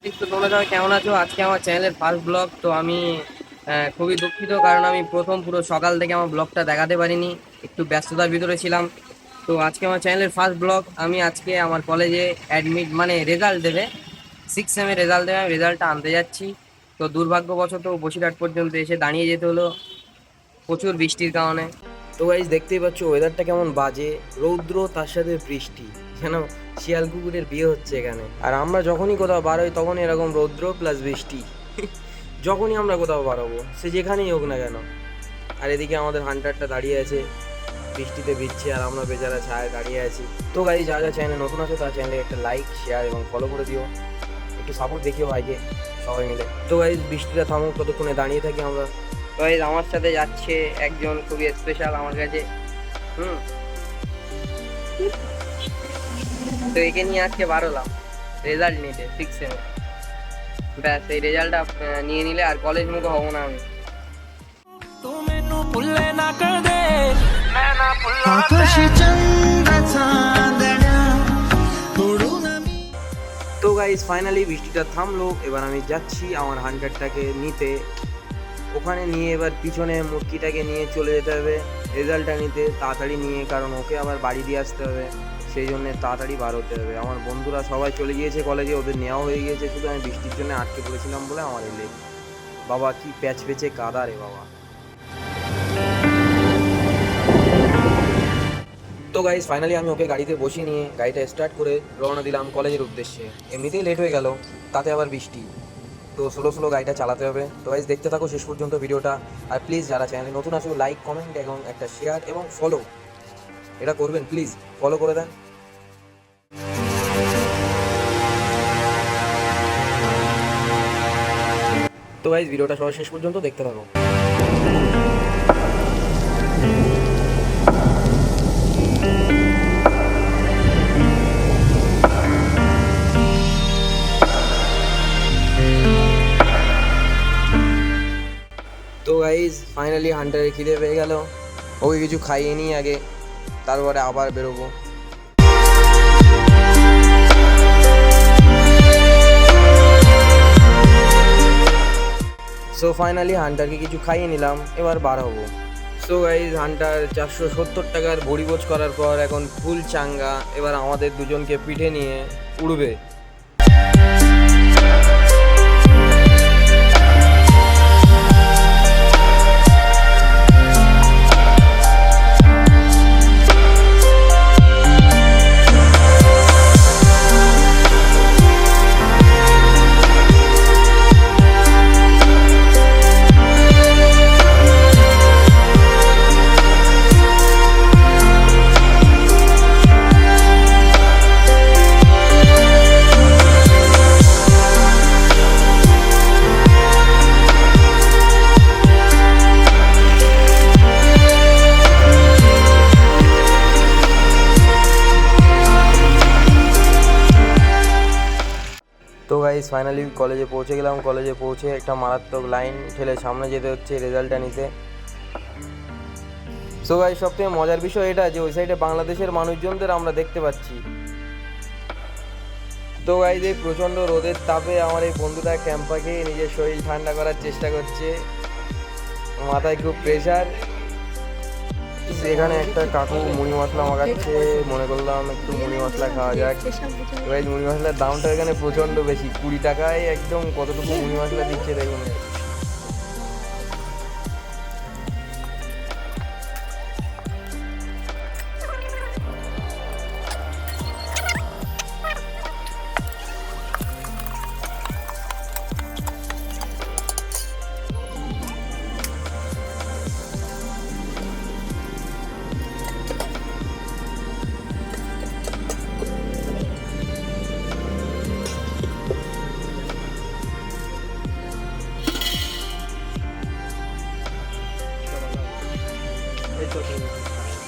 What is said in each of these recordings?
তো তোমরা সবাই কেমন আছো? আজকে আমার চ্যানেলের ফার্স্ট ব্লগ। তো আমি খুবই দুঃখিত, কারণ আমি প্রথম পুরো সকাল থেকে আমার ব্লগটা দেখাতে পারিনি, একটু ব্যস্ততার ভিতরে ছিলাম। তো আজকে আমার চ্যানেলের ফার্স্ট ব্লগ। আমি আজকে আমার কলেজে অ্যাডমিট মানে রেজাল্ট দেবে, 6 সেমের রেজাল্ট দেবে, আমি রেজাল্টটা আনতে যাচ্ছি। তো দুর্ভাগ্যবশত বসিরহাট পর্যন্ত এসে দাঁড়িয়ে যেতে হলো প্রচুর বৃষ্টির কারণে। তো গাইস দেখতেই পাচ্ছ ওয়েদারটা কেমন বাজে, রৌদ্র তার সাথে বৃষ্টি, যেন শিয়াল কুকুরের বিয়ে হচ্ছে এখানে। আর আমরা যখনই কোথাও বার হই তখনই এরকম রৌদ্র প্লাস বৃষ্টি। যখনই আমরা কোথাও বার হবো, সে যেখানেই হোক না কেন। আর এদিকে আমাদের হান্টারটা দাঁড়িয়ে আছে, বৃষ্টিতে ভিজছে, আর আমরা বেচারা ছায়ায় দাঁড়িয়ে আছি। তো গাইস যারা চ্যানেলে নতুন আছে তার চ্যানেলে একটা লাইক শেয়ার এবং ফলো করে দিও, একটু সাপোর্ট দেখিও ভাইকে সবাই মিলে। তো গাইস বৃষ্টিটা থামুক, ততক্ষণে দাঁড়িয়ে থাকি আমরা। গাইস আমার সাথে যাচ্ছে একজন খুবই স্পেশাল আমার কাছে। হুম। তো একে নিয়ে আজকে বার হলাম রেজাল্ট নিতে 6 সেমে। ব্যাস এই রেজাল্টটা নিয়ে নিলে আর কলেজ মুখো হবো না আমি। তো গাইস ফাইনালি বৃষ্টিটা থামলো, এবার আমি যাচ্ছি আমার হান্ড্রেডটাকে নিতে। ওখানে নিয়ে এবার পিছনে মুরগিটাকে নিয়ে চলে যেতে হবে রেজাল্টটা নিতে তাড়াতাড়ি নিয়ে, কারণ ওকে আবার বাড়ি দিয়ে আসতে হবে, সেই জন্য তাড়াতাড়ি বার হতে হবে। আমার বন্ধুরা সবাই চলে গিয়েছে কলেজে, ওদের নেওয়া হয়ে গিয়েছে, শুধু আমি বৃষ্টির জন্য আটকে পড়েছিলাম বলে আমার এলে। বাবা কি প্যাচ পেচে কাদা রে বাবা। তো গাইজ ফাইনালি আমি ওকে গাড়িতে বসিয়ে নিয়ে গাড়িটা স্টার্ট করে রওনা দিলাম কলেজের উদ্দেশ্যে। এমনিতেই লেট হয়ে গেল, তাতে আবার বৃষ্টি, তো স্লো স্লো গাড়িটা চালাতে হবে। তো গাইজ দেখতে থাকো শেষ পর্যন্ত ভিডিওটা। আর প্লিজ যারা চ্যানেলে নতুন আছো লাইক কমেন্ট এবং একটা শেয়ার এবং ফলো এটা করবেন, প্লিজ ফলো করে দেন। তো গাইজ ভিডিওটা সবাই শেষ পর্যন্ত দেখতে থাকো। তো গাইজ ফাইনালি হান্টারের খিদে পেয়ে গেল, ওকে কিছু খাইয়ে নিই আগে, তারপরে আবার বেরোবো। সো ফাইনালি হান্টারকে কিছু খাইয়ে নিলাম, এবার বার হবো। সো গাইজ হান্টার 470 টাকার ভরিভোজ করার পর এখন ফুল চাঙ্গা, এবার আমাদের দুজনকে পিঠে নিয়ে উড়বে। তো গাইজ ফাইনালি কলেজে পৌঁছে গেলাম, কলেজে পৌঁছে একটা মারাত্মক লাইন ঠেলে সামনে যেতে হচ্ছে রেজাল্টটা নিতে। সো গাইজ সবথেকে মজার বিষয় এটা যে ওই সাইডে বাংলাদেশের মানুষজনদের আমরা দেখতে পাচ্ছি। তো গাইজ এই প্রচণ্ড রোদের তাপে আমার এই বন্ধুটা ক্যাম্পা খেয়ে নিজের শরীর ঠান্ডা করার চেষ্টা করছে, মাথায় খুব প্রেশার। সেখানে একটা কাকু মুড়ি মশলা মাখাচ্ছে, মনে করলাম একটু মুড়ি মশলা খাওয়া যাক। এবার মুড়ি মশলার দামটা এখানে প্রচণ্ড বেশি, 20 টাকায় একদম কতটুকু মুড়ি মশলা দিচ্ছে দেখুন।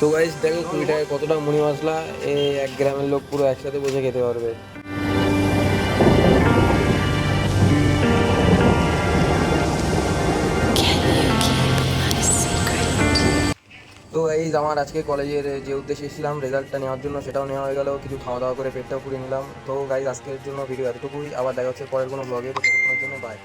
তো গাইস দেখো 20 টাকায় কতটা মুড়ি মশলা, এই 1 গ্রামের লোক পুরো একসাথে বসে খেতে পারবে। তো গাইস আমার আজকে কলেজের যে উদ্দেশ্যে এসেছিলাম রেজাল্টটা নেওয়ার জন্য সেটাও নেওয়া হয়ে গেল, কিছু খাওয়া দাওয়া করে পেটটাও পুড়ে নিলাম। তো গাইজ আজকের জন্য ভিডিও এতটুকুই, আবার দেখা হচ্ছে পরের কোনো ব্লগে। তো ততক্ষণের জন্য বাই।